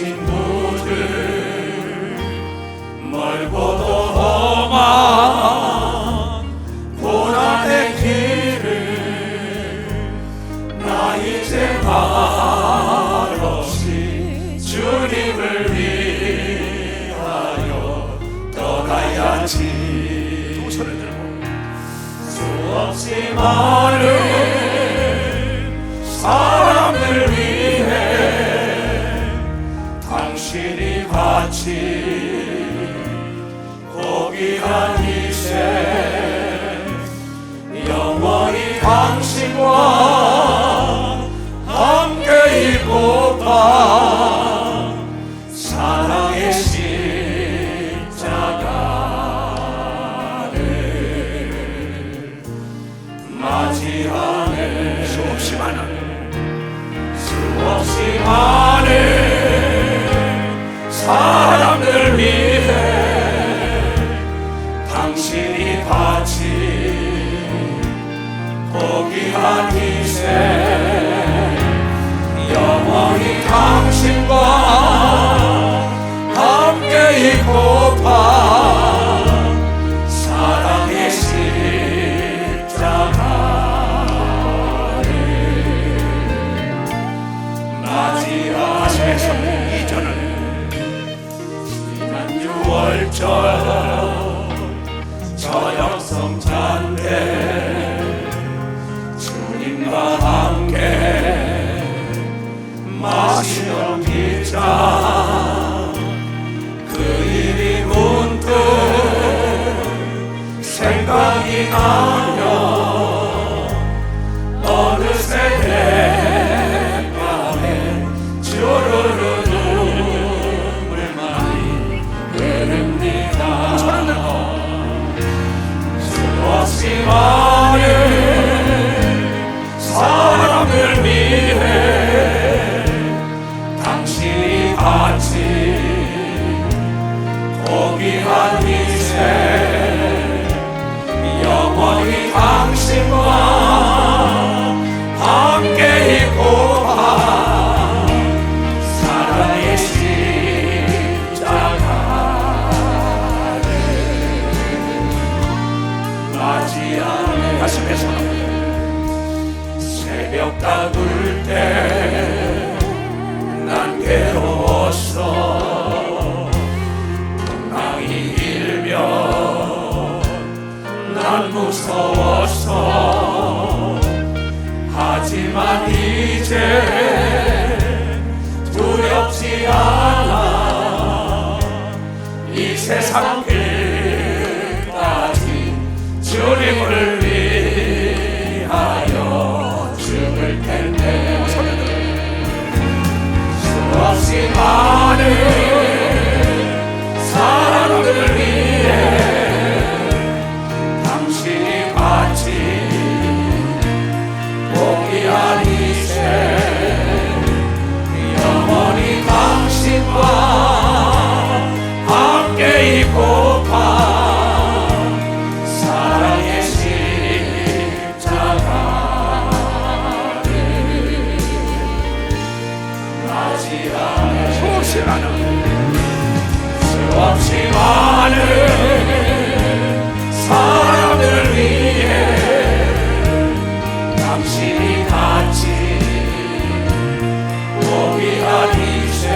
친구들 멀고도 험한 고난의 길을 나 이제 말없이 주님을 위하여 떠나야지. 두 손을 들고 수없이 많은 사람들 위해 당신이 바친 고귀한 희생 영원히 당신과 함께 있고파 사랑의 십자가를 맞이하네. 수없이 많은 사람들 위해 당신이 바친 고귀한 희생 영원히 당신과 함께 있고파 사랑의 십자가를 맞이하셔서 이전은 지난 6월절 저녁 성찬때 주님과 함께 마시던 빗잔 그 일이 문득 생각이 나며 어느새 내 맘에 주르르 눈물만이 흐릅니다. 손을 들고 수없이 많은 사람을 위해 당신이 바친 고귀한 희생 영원히 당신과 함께 있고파 사랑의 십자가를 맞이하네. 가슴에 손을 새벽 다둘 때 난 괴로웠어. 풍랑이 일며 난 무서웠어. 하지만 이제 두렵지 않아. 이 세상 끝까지 주님을 위하여 죽을 텐데. 수없이 많은 사람들 위해 당신이 바친 고귀한 희생 영원히 당신과 함께 있고파 사랑의 십자가를 맞이하네. 수없이 많은 사람들 위해 당신이 바친 고귀한 희생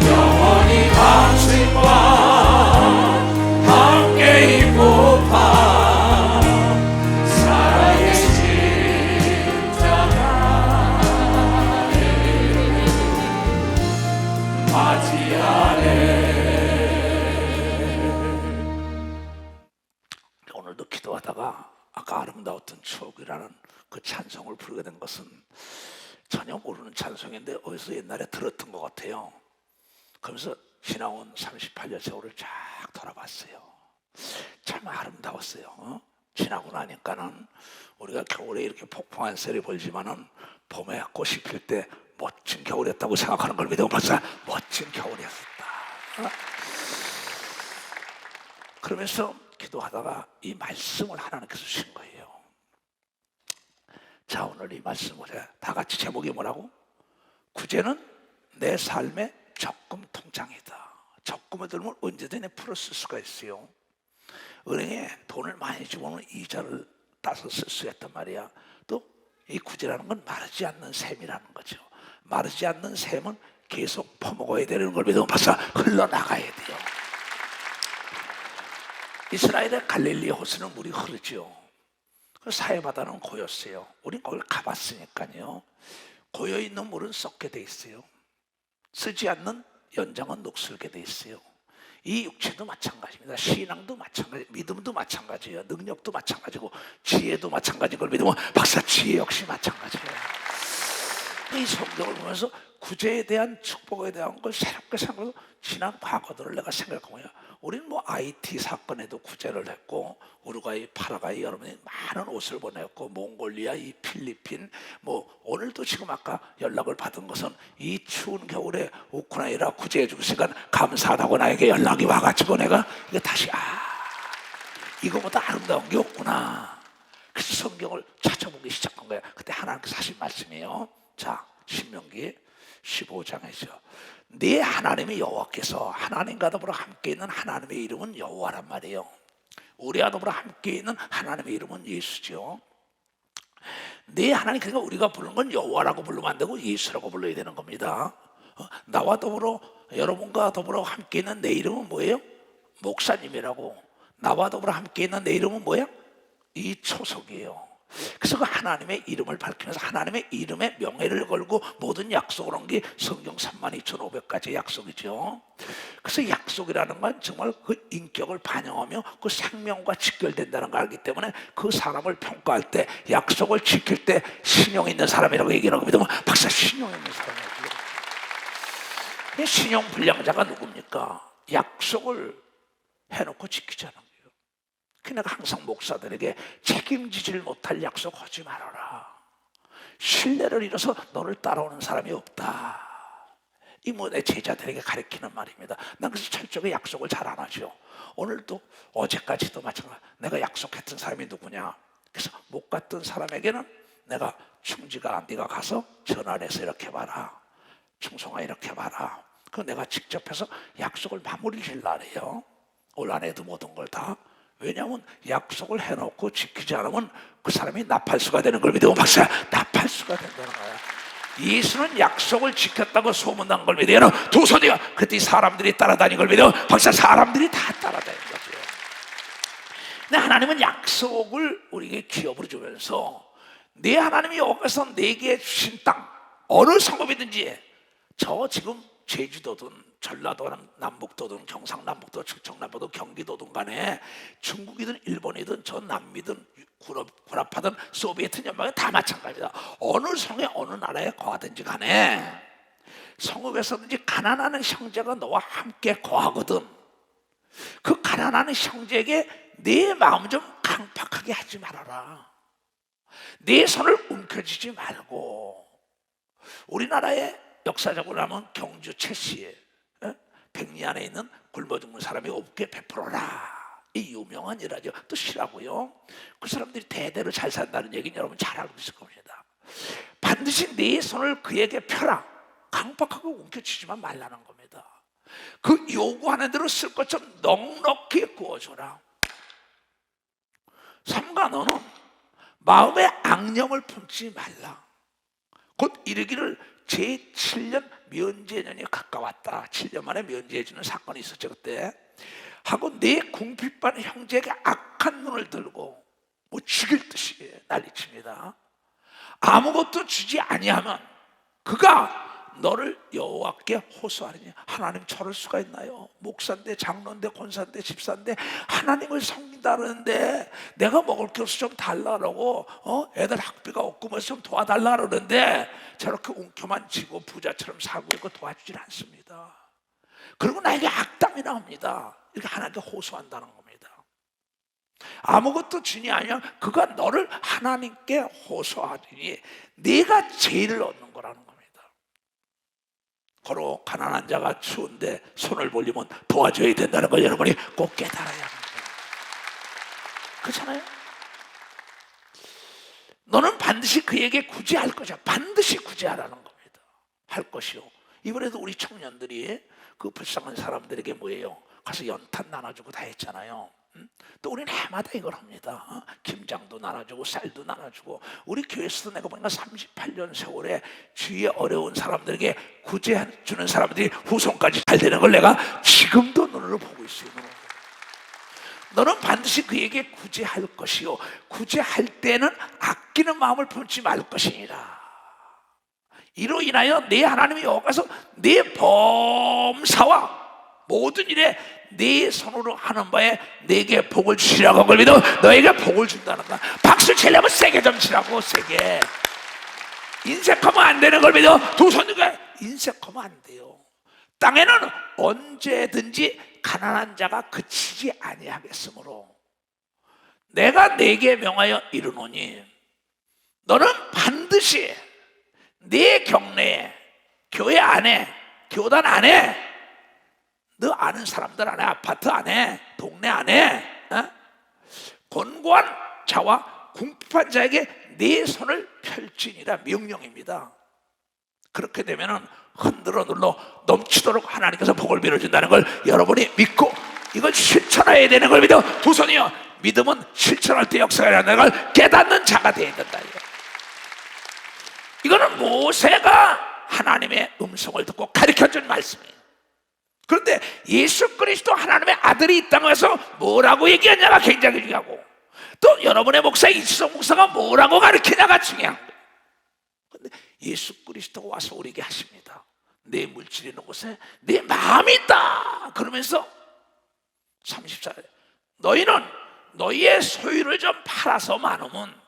영원히 당신과 함께 있고파 사랑의 십자가를 맞이하네. 오늘도 기도하다가 아까 아름다웠던 추억이라는 그 찬송을 부르게 된 것은 전혀 모르는 찬송인데 어디서 옛날에 들었던 것 같아요. 그러면서 신앙원 38년 세월을 쫙 돌아봤어요. 참 아름다웠어요. 지나고 나니까는 우리가 겨울에 이렇게 폭풍한 세를 벌지만은 봄에 꽃이 필 때 멋진 겨울이었다고 생각하는 걸 믿으면 벌써 멋진 겨울이었다. 그러면서 기도하다가 이 말씀을 하나님께서 주신 거예요. 자, 오늘 이 말씀을 다 같이 제목이 뭐라고? 구제는 내 삶의 적금 통장이다. 적금을 들면 언제든지 풀어 쓸 수가 있어요. 은행에 돈을 많이 집어넣으면 이자를 따서 쓸 수 있단 말이야. 또 이 구제라는 건 마르지 않는 샘이라는 거죠. 마르지 않는 샘은 계속 퍼먹어야 되는 걸 믿으면 벌써 흘러나가야 돼요. 이스라엘의 갈릴리 호수는 물이 흐르죠. 그 사해바다는 고였어요. 우린 거길 가봤으니까요. 고여있는 물은 썩게 돼 있어요. 쓰지 않는 연장은 녹슬게 돼 있어요. 이 육체도 마찬가지입니다. 신앙도 마찬가지, 믿음도 마찬가지예요. 능력도 마찬가지고 지혜도 마찬가지인 걸 믿으면 박사 지혜 역시 마찬가지예요. 이 성경을 보면서 구제에 대한 축복에 대한 걸 새롭게 생각하고 지난 과거들을 내가 생각하고요. 우리는 뭐 IT 사건에도 구제를 했고 우루과이, 파라과이 여러분이 많은 옷을 보냈고 몽골리아, 이 필리핀 뭐 오늘도 지금 아까 연락을 받은 것은 이 추운 겨울에 우크라이나 구제해 주시니까 감사하다고 나에게 연락이 와가지고 내가 이거 다시 이거보다 아름다운 게 없구나. 그래서 성경을 찾아보기 시작한 거예요. 그때 하나님께서 하신 말씀이에요. 자, 신명기 15장이죠. 네 하나님의 여호와께서 하나님과 더불어 함께 있는 하나님의 이름은 여호와란 말이에요. 우리와 더불어 함께 있는 하나님의 이름은 예수죠. 네 하나님, 그러니까 우리가 부르는 건 여호와라고 부르면 안 되고 예수라고 불러야 되는 겁니다. 나와 더불어 여러분과 더불어 함께 있는 내 이름은 뭐예요? 목사님이라고. 나와 더불어 함께 있는 내 이름은 뭐야? 이초석이에요. 그래서 그 하나님의 이름을 밝히면서 하나님의 이름의 명예를 걸고 모든 약속을 한 게 성경 32,500가지 약속이죠. 그래서 약속이라는 건 정말 그 인격을 반영하며 그 생명과 직결된다는 걸 알기 때문에 그 사람을 평가할 때 약속을 지킬 때 신용 있는 사람이라고 얘기하는 겁니다. 박사 신용 있는 사람이라고. 신용 불량자가 누굽니까? 약속을 해놓고 지키지 않은 거예요. 내가 항상 목사들에게 책임지질 못할 약속하지 말아라. 신뢰를 잃어서 너를 따라오는 사람이 없다. 이 뭐 내 제자들에게 가르치는 말입니다. 난 그래서 철저하게 약속을 잘 안 하죠. 오늘도 어제까지도 마찬가지. 내가 약속했던 사람이 누구냐. 그래서 못 갔던 사람에게는 내가 충지가 네가 가서 전화를 해서 이렇게 봐라. 충성아 이렇게 봐라. 그 내가 직접 해서 약속을 마무리 질라 그래요. 올 안에도 모든 걸 다. 왜냐하면 약속을 해놓고 지키지 않으면 그 사람이 나팔수가 되는 걸 믿으면 박사 나팔수가 된다는 거야. 예수는 약속을 지켰다고 소문난 걸 믿어요. 두 손이가 그때 사람들이 따라다닌 걸 믿어요. 박사 사람들이 다 따라다닌 거죠. 근데 하나님은 약속을 우리에게 기업으로 주면서 내 하나님이 여기서 내게 주신 땅 어느 성읍이든지 저 지금 제주도든 전라도든 남북도든 경상남북도 충청남북도 경기도든 간에 중국이든 일본이든 전 남미든 구라파든 소비에트 연방에 다 마찬가지입니다. 어느 성에 어느 나라에 거하든지 간에 성읍에서든지 가난하는 형제가 너와 함께 거하거든 그 가난하는 형제에게 내 마음 좀 강팍하게 하지 말아라. 내 손을 움켜쥐지 말고. 우리나라에 역사적으로 하면 경주 최씨에 백리 안에 있는 굶어 죽는 사람이 없게 베풀어라. 이 유명한 일하죠. 뜻이라고요. 그 사람들이 대대로 잘 산다는 얘기는 여러분 잘 알고 있을 겁니다. 반드시 네 손을 그에게 펴라. 강박하고 움켜쥐지만 말라는 겁니다. 그 요구하는 대로 쓸 것처럼 넉넉히 구워줘라. 삼가 너는 마음에 악령을 품지 말라. 곧 이르기를 제7년 면제년이 가까웠다. 7년 만에 면제해주는 사건이 있었죠 그때. 하고 내 궁핍한 형제에게 악한 눈을 들고 뭐 죽일 듯이 난리칩니다. 아무것도 주지 아니하면 그가 너를 여호와께 호소하느니. 하나님 저럴 수가 있나요? 목사인데 장로인데 권사인데 집사인데 하나님을 섬긴다는데 내가 먹을 게 없어 좀 달라고 애들 학비가 없고 뭐 좀 도와달라 그러는데 저렇게 웅켜만 지고 부자처럼 살고 있고 도와주질 않습니다. 그리고 나에게 악담이 나옵니다. 이렇게 하나님께 호소한다는 겁니다. 아무것도 주니 아니면 그가 너를 하나님께 호소하더니 네가 죄를 얻는 거라는 겁니다. 바로 가난한 자가 추운데 손을 벌리면 도와줘야 된다는 걸 여러분이 꼭 깨달아야 합니다. 그렇잖아요? 너는 반드시 그에게 구제할 것이야. 반드시 구제하라는 겁니다. 할 것이요. 이번에도 우리 청년들이 그 불쌍한 사람들에게 뭐예요? 가서 연탄 나눠주고 다 했잖아요. 또 우리는 해마다 이걸 합니다. 김장도 나눠주고 쌀도 나눠주고. 우리 교회에서도 내가 보니까 38년 세월에 주위에 어려운 사람들에게 구제해주는 사람들이 후손까지 잘 되는 걸 내가 지금도 눈으로 보고 있어요. 너는 반드시 그에게 구제할 것이요 구제할 때는 아끼는 마음을 품지 말 것이니라. 이로 인하여 내 하나님의 여호와께서 내 범사와 모든 일에 네 손으로 하는 바에 내게 복을 주시라고 한 걸 믿어 너에게 복을 준다는 거야. 박수 치려면 세게 좀 치라고. 세게. 인색하면 안 되는 걸 믿어. 두 손들과 인색하면 안 돼요. 땅에는 언제든지 가난한 자가 그치지 아니하겠으므로 내가 네게 명하여 이르노니 너는 반드시 네 경내에, 교회 안에, 교단 안에, 너 아는 사람들 안에, 아파트 안에, 동네 안에 곤고한 자와 궁핍한 자에게 네 손을 펼치니라. 명령입니다. 그렇게 되면은 흔들어 눌러 넘치도록 하나님께서 복을 빌어준다는 걸 여러분이 믿고 이걸 실천해야 되는 걸 믿어. 두 손이요, 믿음은 실천할 때 역사가 일어나는 걸 깨닫는 자가 되어야 된다. 이거는 모세가 하나님의 음성을 듣고 가르쳐준 말씀이에요. 그런데 예수 그리스도 하나님의 아들이 이 땅에서 뭐라고 얘기하냐가 굉장히 중요하고, 또 여러분의 목사 이수성 목사가 뭐라고 가르치냐가 중요한 거예요. 그런데 예수 그리스도가 와서 우리에게 하십니다. 내 물질이 있는 곳에 내 마음이 있다. 그러면서 34절 너희는 너희의 소유를 좀 팔아서 많으면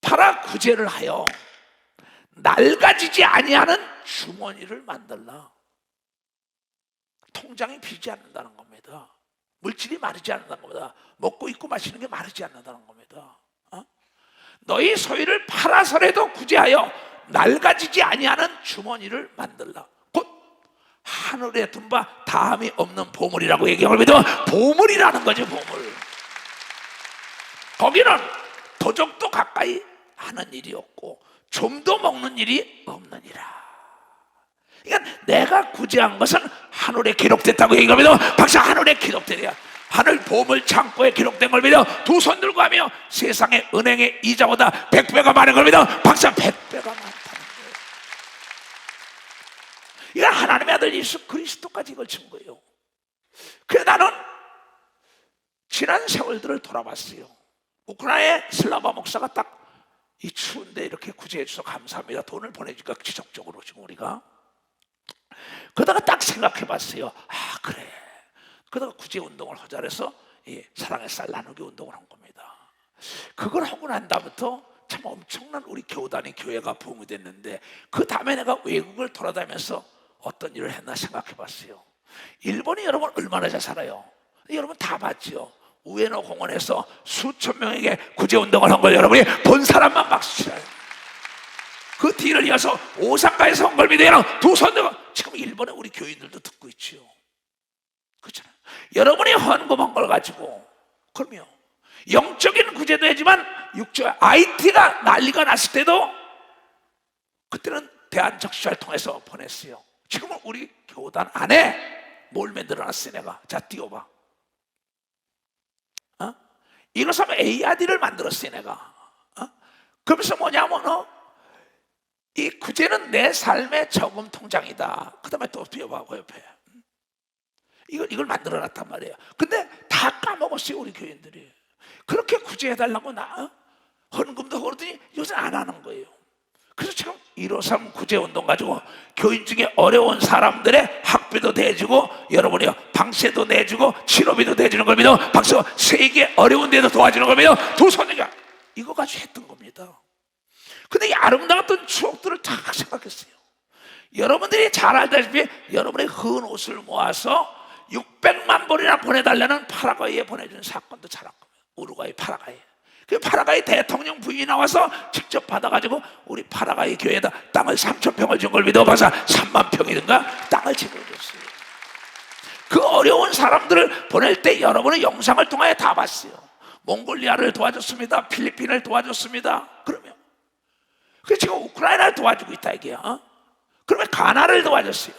팔아 구제를 하여 낡아지지 아니하는 주머니를 만들라. 통장이 비지 않는다는 겁니다. 물질이 마르지 않는다는 겁니다. 먹고 입고 마시는 게 마르지 않는다는 겁니다. 너희 소유를 팔아서라도 구제하여 낡아지지 아니하는 주머니를 만들라. 곧 하늘에 둔 바 다함이 없는 보물이라고 얘기합니다. 보물이라는 거죠. 보물. 거기는 도적도 가까이 하는 일이 없고 좀도 먹는 일이 없느니라. 그러니까 내가 구제한 것은 하늘에 기록됐다고 얘기합니다. 박사, 하늘에 기록되야. 하늘 보물 창고에 기록된 걸 믿어 두 손 들고 하며 세상의 은행의 이자보다 100배가 많은 걸 믿어. 박사, 100배가 많다는 거예요. 이거 하나님의 아들 예수 그리스도까지 이걸 준 거예요. 그래서 나는 지난 세월들을 돌아봤어요. 우크라이나의 슬라바 목사가 딱 이 추운데 이렇게 구제해 주셔서 감사합니다. 돈을 보내주니까 지속적으로 지금 우리가 그러다가 딱 생각해 봤어요. 아, 그래. 그러다가 구제 운동을 허잘해서 사랑의 쌀 나누기 운동을 한 겁니다. 그걸 하고 난 다음부터 참 엄청난 우리 교단이 교회가 부흥이 됐는데, 그 다음에 내가 외국을 돌아다니면서 어떤 일을 했나 생각해 봤어요. 일본이 여러분 얼마나 잘 살아요. 여러분 다 봤죠. 우에노 공원에서 수천 명에게 구제 운동을 한 걸 여러분이 본 사람만 박수 치라요. 그 뒤를 이어서 오사카에서 온 걸 믿어요. 두 손들고 지금 일본의 우리 교인들도 듣고 있지요. 그렇잖아요. 여러분이 헌금한 걸 가지고, 그럼요, 영적인 구제도 하지만 육적 IT가 난리가 났을 때도 그때는 대한적시를 통해서 보냈어요. 지금은 우리 교단 안에 뭘 만들어놨어요. 내가 자 띄워봐. 이것을 하면 ARD를 만들었어요. 내가. 그러면서 뭐냐면 이 구제는 내 삶의 저금 통장이다. 그 다음에 또 띄워봐. 그 옆에 이걸 만들어놨단 말이에요. 근데 다 까먹었어요. 우리 교인들이. 그렇게 구제해달라고 헌금도 그러더니 요새 안 하는 거예요. 그래서 지금 153 구제운동 가지고 교인 중에 어려운 사람들의 학비도 내주고, 여러분이요, 방세도 내주고 치료비도 내주는 걸 믿어. 박수. 세계 어려운 데도 도와주는 걸 믿어. 두 손이가 이거 가지고 했던 겁니다. 근데 이 아름다웠던 추억들을 다 생각했어요. 여러분들이 잘 알다시피 여러분의 헌 옷을 모아서 600만 불이나 보내달라는 파라과이에 보내준 사건도 잘 알고, 우루과이 파라과이. 그 파라과이 대통령 부인이 나와서 직접 받아가지고 우리 파라과이 교회에다 땅을 3,000평을 준 걸 믿어. 봐서 3만 평이든가 땅을 제공해줬어요. 그 어려운 사람들을 보낼 때 여러분의 영상을 통하여 다 봤어요. 몽골리아를 도와줬습니다. 필리핀을 도와줬습니다. 그러면 그 지금 우크라이나를 도와주고 있다 이게야. 그러면 가나를 도와줬어요.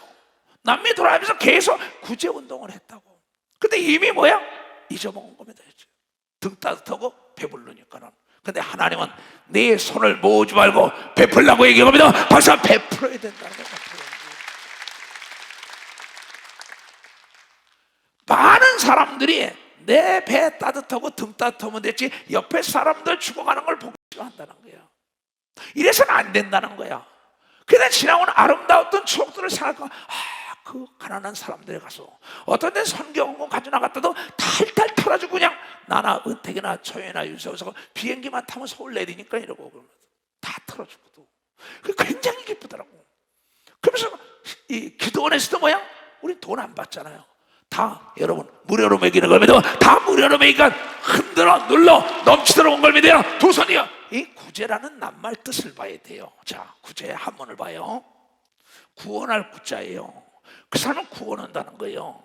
남미 돌아가면서 계속 구제 운동을 했다고. 근데 이미 뭐야? 잊어먹은 겁니다. 등 따뜻하고 배부르니까는. 근데 하나님은 네 손을 모으지 말고 베풀라고 얘기합니다. 벌써 베풀어야 된다는 거예요. 많은 사람들이 내 배 따뜻하고 등 따뜻하면 됐지 옆에 사람들 죽어가는 걸 보기 싫어한다는 거예요. 이래서는 안 된다는 거야. 그냥 지나온 아름다웠던 추억들을 생각하고 그 가난한 사람들에 가서 어떤 데는 선교원고 가져나갔다도 탈탈 털어주고 그냥 나나 은택이나 초연이나 윤석에서 비행기만 타면 서울 내리니까 이러고 그러면 다 털어주고도 그게 굉장히 기쁘더라고. 그러면서 이 기도원에서도 뭐야? 우리 돈 안 받잖아요. 다 여러분 무료로 먹이는 걸 믿어. 다 무료로 먹이니까 흔들어 눌러 넘치도록 온 걸 믿어요. 두 손이요. 이 구제라는 낱말 뜻을 봐야 돼요. 자, 구제의 한문을 봐요. 구원할 구자예요. 그 사람은 구원한다는 거예요.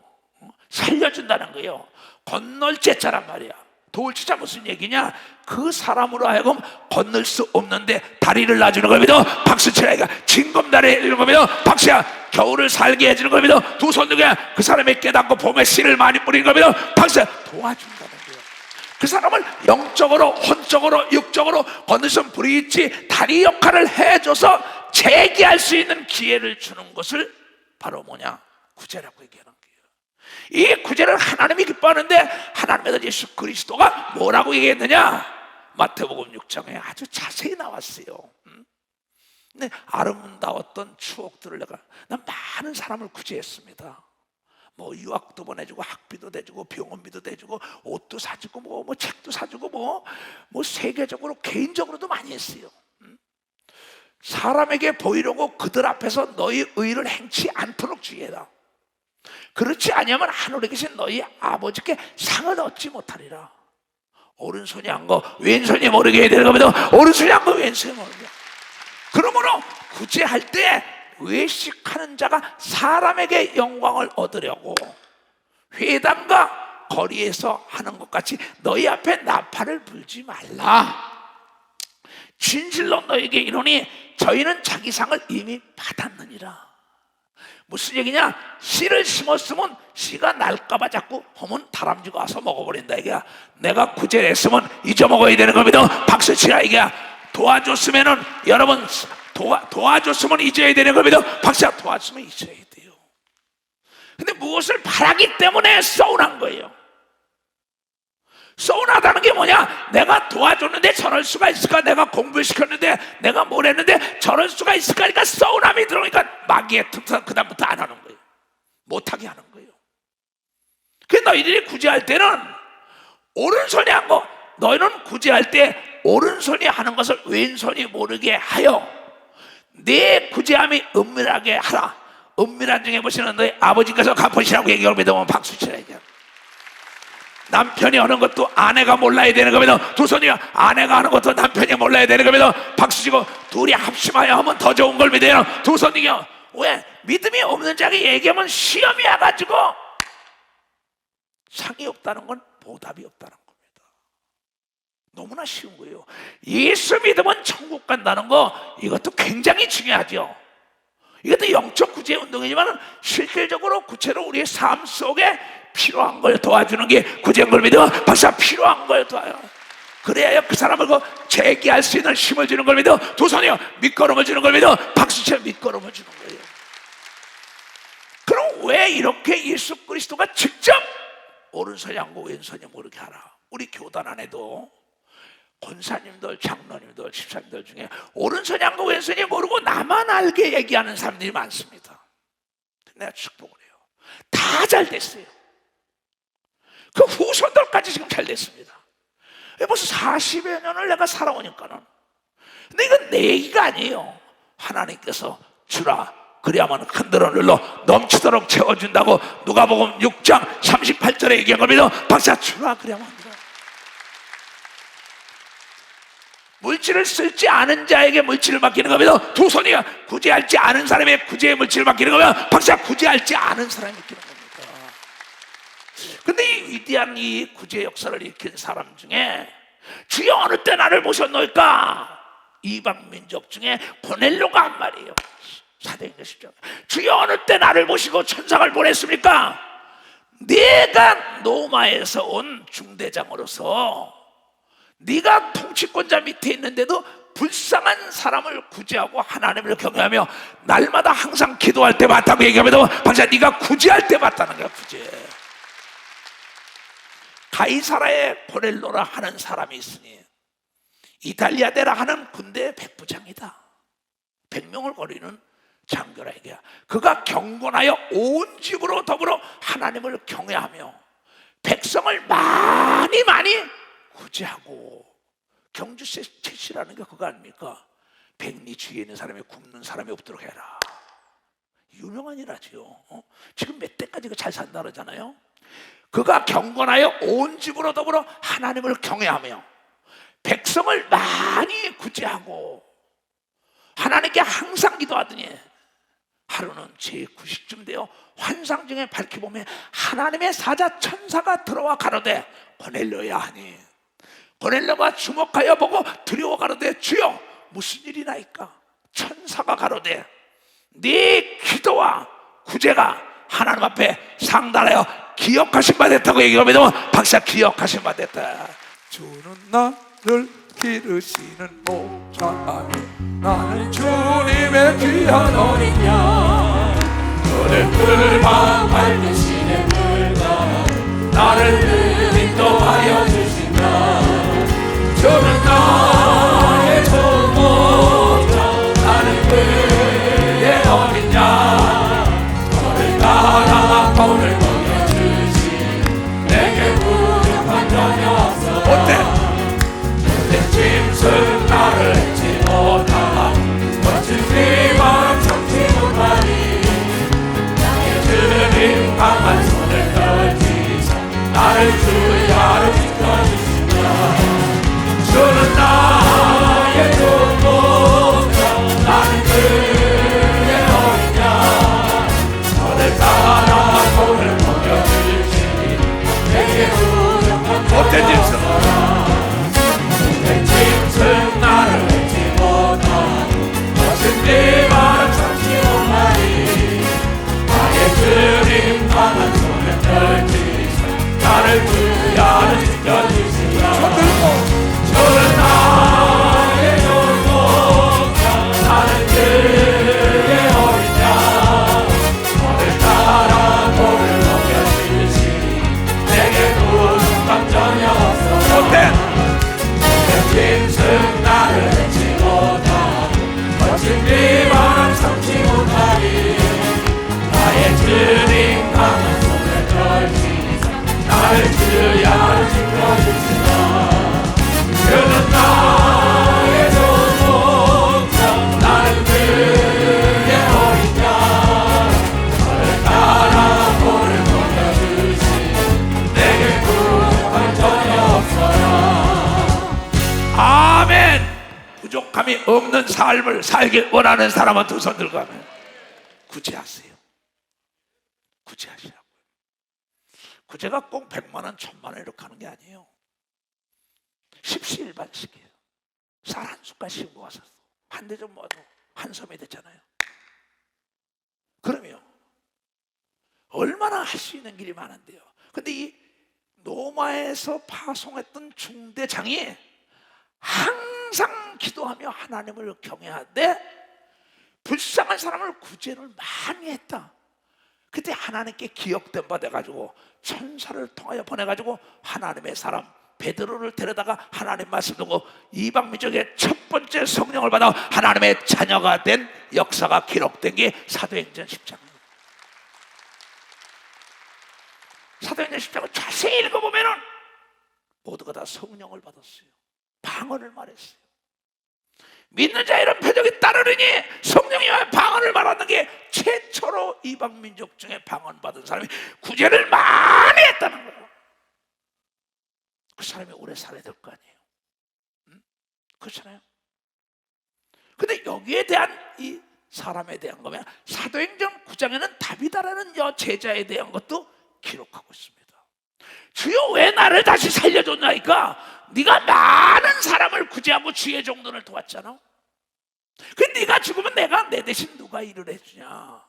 살려준다는 거예요. 건널 제자란 말이야. 도울치자 무슨 얘기냐? 그 사람으로 하여금 건널 수 없는데 다리를 놔주는 겁니다. 박수 치라니까. 징검다리 해주는 겁니다. 박수야. 겨울을 살게 해주는 겁니다. 두 손 누구야? 그 사람이 깨닫고 봄에 씨를 많이 뿌리는 겁니다. 박수야. 도와준다는 거예요. 그 사람을 영적으로 혼적으로 육적으로 건너선 브릿지 다리 역할을 해줘서 재기할 수 있는 기회를 주는 것을 바로 뭐냐? 구제라고 얘기하는 거예요. 이 구제를 하나님이 기뻐하는데 하나님의 아들 예수 그리스도가 뭐라고 얘기했느냐? 마태복음 6장에 아주 자세히 나왔어요. 근데 아름다웠던 추억들을 난 많은 사람을 구제했습니다. 뭐 유학도 보내주고 학비도 내주고 병원비도 내주고 옷도 사주고 뭐 책도 사주고 뭐 세계적으로 개인적으로도 많이 했어요. 사람에게 보이려고 그들 앞에서 너희 의를 행치 않도록 주의해라. 그렇지 아니하면 하늘에 계신 너희 아버지께 상을 얻지 못하리라. 오른손이 한 거 왼손이 모르게 해야 되는 겁니다. 오른손이 한 거 왼손이 모르게. 그러므로 구제할 때 외식하는 자가 사람에게 영광을 얻으려고 회당과 거리에서 하는 것 같이 너희 앞에 나팔을 불지 말라. 진실로 너에게 이르노니 저희는 자기 상을 이미 받았느니라. 무슨 얘기냐? 씨를 심었으면 씨가 날까봐 자꾸 허문 다람쥐가 와서 먹어버린다 이게야. 내가 구제했으면 잊어먹어야 되는 겁니다. 박수치라 이게야. 도와줬으면은 여러분 도와줬으면 잊어야 되는 겁니다. 박수야. 도와줬으면 잊어야 돼요. 근데 무엇을 바라기 때문에 서운한 거예요. 서운하다는 게 뭐냐? 내가 도와줬는데 저럴 수가 있을까? 내가 공부를 시켰는데 내가 뭘 했는데 저럴 수가 있을까? 그러니까 서운함이 들어오니까 마귀의 특성 그다음부터 안 하는 거예요. 못하게 하는 거예요. 그래서 너희들이 구제할 때는 오른손이 한 거, 너희는 구제할 때 오른손이 하는 것을 왼손이 모르게 하여 내 구제함이 은밀하게 하라. 은밀한 중에 보시는 너희 아버지께서 갚으시라고 얘기하면 믿으면 박수 치라 얘기해요. 남편이 하는 것도 아내가 몰라야 되는 겁니다. 두 손이요. 아내가 하는 것도 남편이 몰라야 되는 겁니다. 박수 치고 둘이 합심하여 하면 더 좋은 걸 믿어요. 두 손이요. 왜? 믿음이 없는 자에게 얘기하면 시험이 와가지고 상이 없다는 건 보답이 없다는 겁니다. 너무나 쉬운 거예요. 예수 믿으면 천국 간다는 거 이것도 굉장히 중요하죠. 이것도 영적 구제 운동이지만 실질적으로 구체로 우리의 삶 속에 필요한 걸 도와주는 게 구제인 걸 믿어. 박사 필요한 걸 도와요. 그래야 그 사람을 재기할 수 있는 힘을 주는 걸 믿어. 두 손이요. 밑거름을 주는 걸 믿어. 박수쳐 밑거름을 주는 거예요. 그럼 왜 이렇게 예수 그리스도가 직접 오른손이 안고 왼손이 모르게 하라. 우리 교단 안에도 권사님들, 장로님들, 집사님들 중에 오른손이 안고 왼손이 모르고 나만 알게 얘기하는 사람들이 많습니다. 내가 축복을 해요. 다 잘 됐어요. 그 후손들까지 지금 잘 됐습니다. 벌써 40여 년을 내가 살아오니까는. 근데 이건 내 얘기가 아니에요. 하나님께서 주라. 그래야만 흔들어 눌러 넘치도록 채워준다고 누가복음 6장 38절에 얘기한 겁니다. 박사 주라. 그래야만 흔들어. 물질을 쓸지 않은 자에게 물질을 맡기는 겁니다. 두 손이 구제할지 않은 사람의 구제의 물질을 맡기는 겁니다. 박사 구제할지 않은 사람이 맡기는 겁니다. 근데 이 위대한 이 구제 역사를 일으킨 사람 중에 주여 어느 때 나를 보셨노까? 이방 민족 중에 고넬료가 한 말이에요. 사도행전 10장. 주여 어느 때 나를 보시고 천사를 보냈습니까? 네가 로마에서 온 중대장으로서 네가 통치권자 밑에 있는데도 불쌍한 사람을 구제하고 하나님을 경외하며 날마다 항상 기도할 때 맞다고 얘기하면 박사 네가 구제할 때 맞다는 거야. 구제. 가이사라의 고넬로라 하는 사람이 있으니 이탈리아데라 하는 군대의 백부장이다. 100명을 거리는 장교라에게 그가 경건하여 온 집으로 더불어 하나님을 경외하며 백성을 많이 구제하고. 경주셋이라는 게 그거 아닙니까? 백리 주위에 있는 사람이 굶는 사람이 없도록 해라. 유명한 일하지요. 지금 몇 대까지 잘 산다 그러잖아요. 그가 경건하여 온 집으로 더불어 하나님을 경외하며 백성을 많이 구제하고 하나님께 항상 기도하더니 하루는 제9시쯤 되어 환상 중에 밝히 보면 하나님의 사자 천사가 들어와 가로되 고넬료야 하니 고넬료가 주목하여 보고 두려워 가로되 주여 무슨 일이나이까? 천사가 가로되 네 기도와 구제가 하나님 앞에 상달하여 기억하신 바 됐다고 얘기하면 박사 기억하신 바 됐다. 주는 나를 기르시는 목자라며 나는 주님의 귀한 어린 양. 너를 불만 밝으시는 물과 나를 인도하여 주신다. 주는 나의 좋은 목자 나는 그의 어린 양. 너를 따라 돌을 먹여주신 내게 부족한 전혀 없어. 어때? 짐승 나를 잊지 못하고 멋진 비바람 참지 못하니 나의 주님 강한 손을 펼치사 나를 주야로 지켜주신다. 주는 나의 좋은 목자 나는 그의 어린 양. 너를 따라 돌을 먹여주시니 내게 부족한 못된 짐승 짐승 나를 잊지 못하고 멋진 비바람 참지 못하니 나의 주님 강한 손을 펼치사 나를 주야로 지켜주시라. 주는 나의 좋은 목자 나는 그의 어린 양. 너를 따라 돌을 먹여주시니 내게 부족함 전혀 없어. 짐승 나를 잊지 못하고 멋진 비바람 참지 못하니 나의 주님 강한 손을 펼치사 나를 주야로 지켜주시라. 주는 나의 좋은 목자 나는 그의 어린 양. 너를 따라 돌을 먹여주시니 내게 부족한 전혀 없어라. 아멘. 부족함이 없는 삶을 살길 원하는 사람은 두 손 들고 하면 구제하세요. 구제하시라고요. 구제가 꼭 100만 원, 1000만 원 이렇게 하는 게 아니에요. 십시일반식이에요. 쌀 한 숟갈 씹고 와서 한 대 좀 모아도 한 섬이 됐잖아요. 그러면 얼마나 할 수 있는 길이 많은데요. 근데 이 로마에서 파송했던 중대장이 항상 기도하며 하나님을 경외하되 불쌍한 사람을 구제를 많이 했다. 그때 하나님께 기억된 바 돼가지고 천사를 통하여 보내가지고 하나님의 사람 베드로를 데려다가 하나님 말씀 듣고 이방 민족의 첫 번째 성령을 받아 하나님의 자녀가 된 역사가 기록된 게 사도행전 10장입니다. 사도행전 10장을 자세히 읽어보면은 모두가 다 성령을 받았어요. 방언을 말했어요. 믿는 자 이런 표적이 따르니 성령이 방언을 말하는 게 최초로 이방 민족 중에 방언 받은 사람이 구제를 많이 했다는 거예요. 그 사람이 오래 살아야 될 거 아니에요. 그렇잖아요. 근데 여기에 대한 이 사람에 대한 거면 사도행전 9장에는 다비다라는 여 제자에 대한 것도 기록하고 있습니다. 주여 왜 나를 다시 살려줬나니까 네가 많은 사람을 구제하고 주의 종들을 도왔잖아. 그 네가 내가 죽으면 내 대신 누가 일을 해주냐?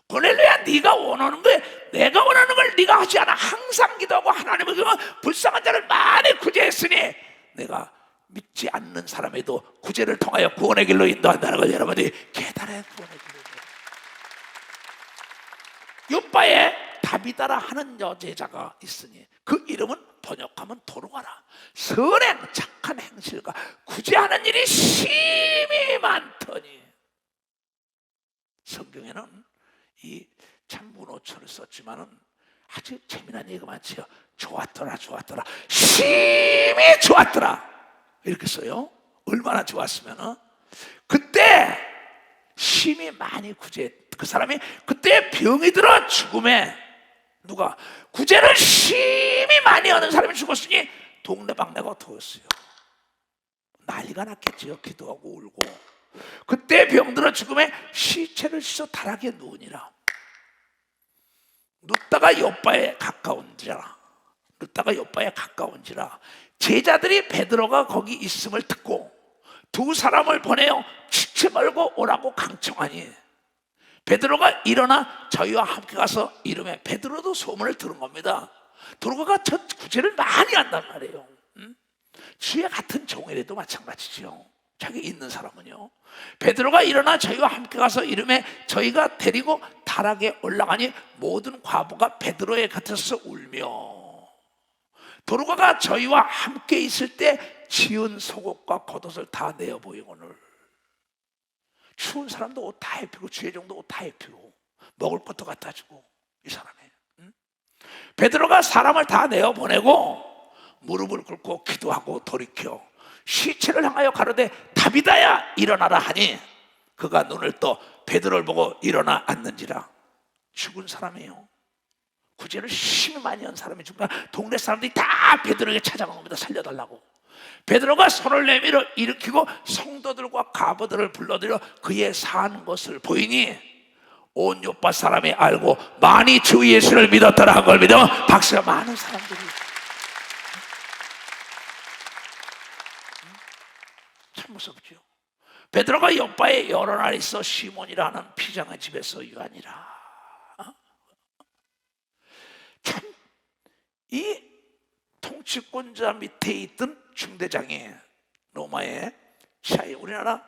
고넬료야, 네가 원하는 거에 내가 원하는 걸 네가 하지 않아. 항상 기도하고 하나님을 불쌍한 자를 많이 구제했으니 내가 믿지 않는 사람에도 구제를 통하여 구원의 길로 인도한다는 걸 여러분들이 깨달아야 구원의 길로 인도해요. 요빠에 다비다라 하는 여제자가 있으니 그 이름은 번역하면 도롱하라. 선행 착한 행실과 구제하는 일이 심히 많더니. 성경에는 이 참문호처를 썼지만은 아주 재미난 얘기가 많지요. 좋았더라, 좋았더라, 심히 좋았더라, 이렇게 써요. 얼마나 좋았으면은 그때 심히 많이 구제, 그 사람이 그때 병이 들어 죽음에 누가 구제를 심히 많이 하는 사람이 죽었으니 동네방네가 더웠어요. 난리가 났겠지요. 기도하고 울고. 그때 병들어 죽음에 시체를 씻어 다락에 누우니라. 눕다가 요바에 가까운지라. 눕다가 요바에 가까운지라. 제자들이 베드로가 거기 있음을 듣고 두 사람을 보내어 지체 말고 오라고 강청하니 베드로가 일어나 저희와 함께 가서 이름에 베드로도 소문을 들은 겁니다. 베드로가 저 구제를 많이 한단 말이에요. 주의 같은 종이라도 마찬가지죠. 자기 있는 사람은요. 베드로가 일어나 저희와 함께 가서 이름에 저희가 데리고 다락에 올라가니 모든 과부가 베드로의 곁에서 울며 도로가가 저희와 함께 있을 때 지은 속옷과 겉옷을 다 내어 보이거늘. 추운 사람도 옷 다 입히고 주의종도 옷 다 입히고 먹을 것도 갖다 주고 이 사람이. 베드로가 사람을 다 내어 보내고 무릎을 꿇고 기도하고 돌이켜 시체를 향하여 가로되 다비다야 일어나라 하니 그가 눈을 떠 베드로를 보고 일어나 앉는지라. 죽은 사람이에요. 구제를 심히 많이 한 사람이 죽으니까 동네 사람들이 다 베드로에게 찾아간 겁니다. 살려달라고. 베드로가 손을 내밀어 일으키고 성도들과 과부들을 불러들여 그의 사는 것을 보이니 온 요파 사람이 알고 많이 주 예수를 믿었더라 한 걸 믿어 박수가 많은 사람들이. 참 무섭죠. 베드로가 요바에 여러 날 있어 시몬이라는 피장의 집에서 유하니라. 참 이 통치권자 밑에 있던 중대장이 로마의 치하에, 우리나라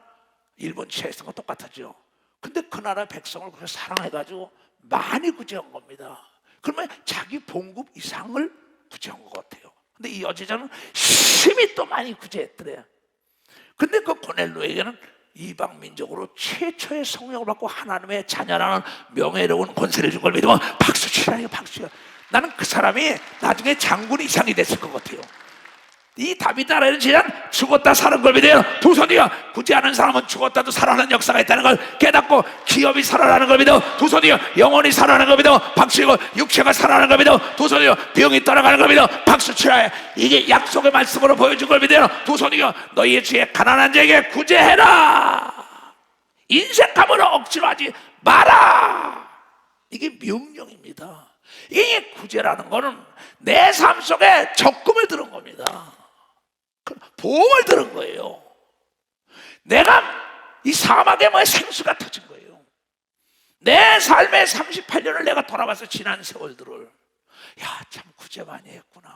일본 치하에 있던 거 똑같았죠. 근데 그 나라 백성을 그렇게 사랑해가지고 많이 구제한 겁니다. 그러면 자기 봉급 이상을 구제한 것 같아요. 근데 이 여제자는 심히 또 많이 구제했더래요. 근데 그 고넬료에게는 이방 민족으로 최초의 성령을 받고 하나님의 자녀라는 명예로운 권세를 준 걸 믿으면 박수 치라니까. 박수야. 나는 그 사람이 나중에 장군 이상이 됐을 것 같아요. 이 다비다라는 제자는 죽었다 사는 걸 믿어요. 두 손이여 구제하는 사람은 죽었다도 살아나는 역사가 있다는 걸 깨닫고 기업이 살아나는 걸 믿어. 두 손이여 영혼이 살아나는 걸 믿어. 박수치고 육체가 살아나는 걸 믿어. 두 손이여 병이 떠나가는 걸 믿어. 박수치라. 이게 약속의 말씀으로 보여준 걸 믿어요. 두 손이여 너희의 주에 가난한 자에게 구제해라. 인색함으로 억지로 하지 마라. 이게 명령입니다. 이 구제라는 거는 내 삶 속에 적금을 들은 겁니다. 보험을 들은 거예요. 내가 이 사막에 뭐 생수가 터진 거예요. 내 삶의 38년을 내가 돌아봐서 지난 세월들을 야, 참 구제 많이 했구나.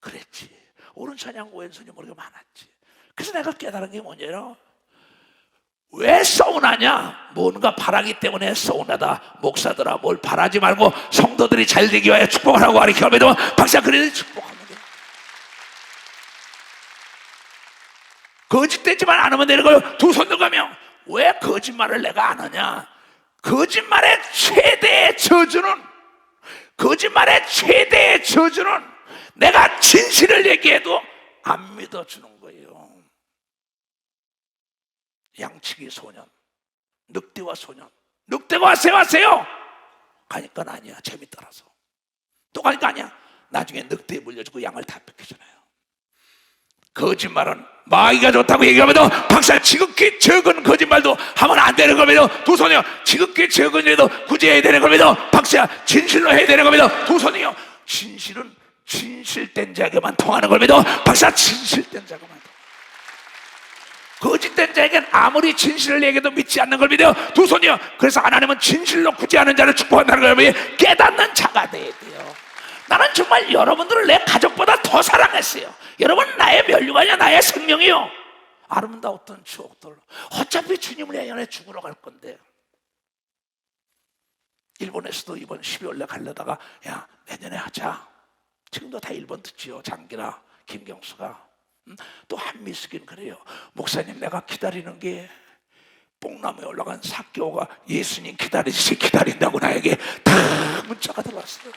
그랬지. 오른손이하고 왼손이 머리가 많았지. 그래서 내가 깨달은 게 뭐냐면 왜 서운하냐? 뭔가 바라기 때문에 서운하다. 목사들아 뭘 바라지 말고 성도들이 잘 되기 위하여 축복하라고 가르쳐 믿으면 박사 그래도 축복하는 게 거짓되지만 않으면 되는 거예요. 두 손 들어가며 왜 거짓말을 내가 안 하냐? 거짓말의 최대의 저주는 내가 진실을 얘기해도 안 믿어주는 거예요. 양치기 소년, 늑대와 소년, 늑대가 왔어요. 가니까 아니야. 재밌더라서. 또 가니까 아니야. 나중에 늑대에 물려주고 양을 다 뺏기잖아요. 거짓말은 마귀가 좋다고 얘기하면도 박사 지극히 적은 거짓말도 하면 안 되는 겁니다. 두 손이요. 지극히 적은 일도 구제해야 되는 겁니다. 박사 진실로 해야 되는 겁니다. 두 손이요. 진실은 진실된 자에게만 통하는 겁니다. 박사 진실된 자에게만 통하는. 거짓된 자에겐 아무리 진실을 얘기해도 믿지 않는 걸 믿어요. 두 손이요. 그래서 하나님은 진실로 구제하는 자를 축복한다는 걸 깨닫는 자가 돼야 돼요. 나는 정말 여러분들을 내 가족보다 더 사랑했어요. 여러분 나의 면류관이야, 나의 생명이요. 아름다웠던 추억들. 어차피 주님을 향해 죽으러 갈 건데. 일본에서도 이번 12월에 가려다가 야 내년에 하자. 지금도 다 일본 듣지요. 장기나 김경수가. 또 한미숙이는 그래요. 목사님 내가 기다리는 게 뽕나무에 올라간 사교가 예수님 기다리듯이 기다린다고 나에게 다 문자가 들어왔어요.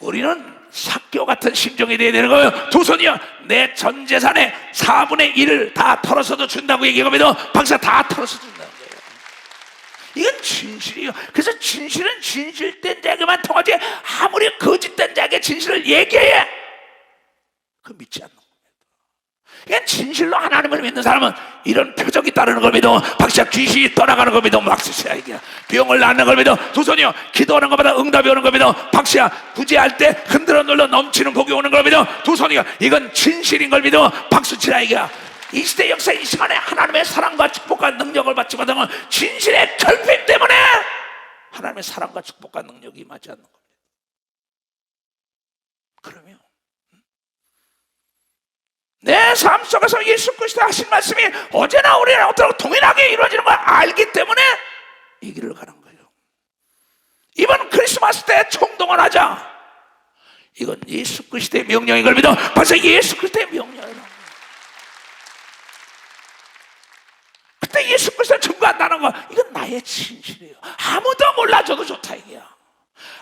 우리는 사교 같은 심정이 돼야 되는 거예요. 두 손이요. 내 전 재산의 4분의 1을 다 털어서도 준다고 얘기하거든요. 박사 다 털어서 준다는 거예요. 이건 진실이에요. 그래서 진실은 진실된 자에게만 통하지 아무리 거짓된 자에게 진실을 얘기해 그 믿지 않는 겁니다. 이건 진실로 하나님을 믿는 사람은 이런 표적이 따르는 걸 믿어. 박사 귀신이 떠나가는 걸 믿어. 박수야 이게 병을 낫는 걸 믿어. 두 손이요. 기도하는 것마다 응답이 오는 걸 믿어. 박수야 구제할 때 흔들어 눌러 넘치는 복이 오는 걸 믿어. 두 손이요. 이건 진실인 걸 믿어. 박수치라 이게 이 시대 역사 이 시간에 하나님의 사랑과 축복과 능력을 받지 못한 건 진실의 결핍 때문에 하나님의 사랑과 축복과 능력이 임하지 않는 겁니다. 그러면 내 삶 속에서 예수 그리스도 하신 말씀이 어제나 오늘이나 어떻게 동일하게 이루어지는 걸 알기 때문에 이 길을 가는 거예요. 이번 크리스마스 때 총동원 하자. 이건 예수 그리스도의 명령인 걸 믿어. 벌써 예수 그리스도의 명령이라고. 그때 예수 그리스도 증거한다는 거 이건 나의 진실이에요. 아무도 몰라줘도 좋다 이게야.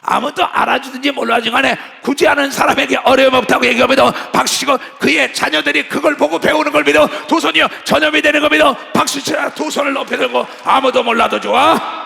아무도 알아주든지 몰라주든 간에 구제하는 사람에게 어려움 없다고 얘기하면서 박수치고 그의 자녀들이 그걸 보고 배우는 걸 믿어. 두 손이요 전염이 되는 걸 믿어. 박수치라 두 손을 높이 들고 아무도 몰라도 좋아.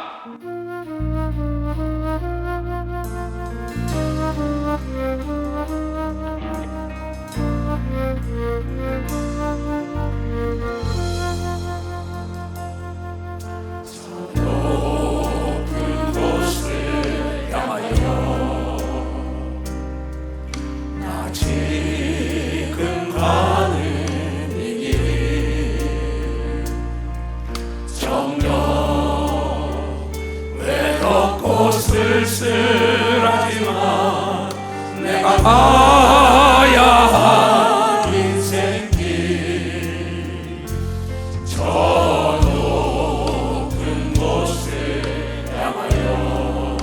쓸쓸하지만 내가 가야 할 인생길 저 높은 곳을 향하여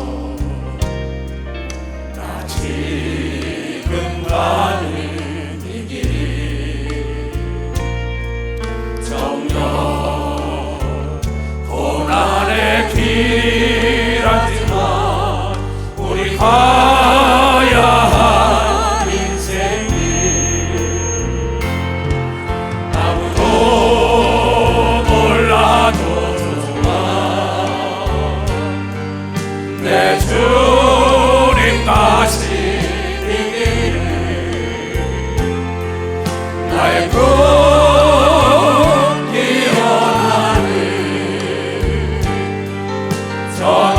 나 지금 가는 이 길이 정녕 고난의 길이라지만 우리 가야 할 인생길 아무도 몰라도 좋아. 내 주님 가신 이 길을 나의 꿈 기원하는 저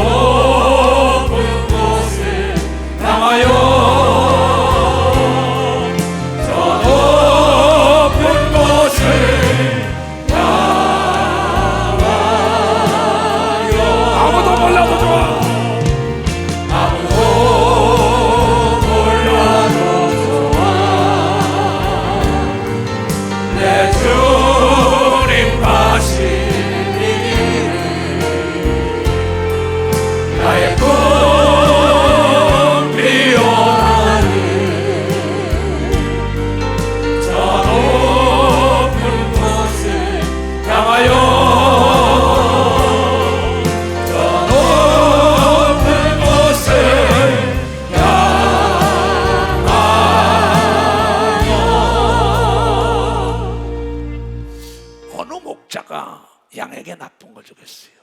양에게 나쁜 걸 주겠어요?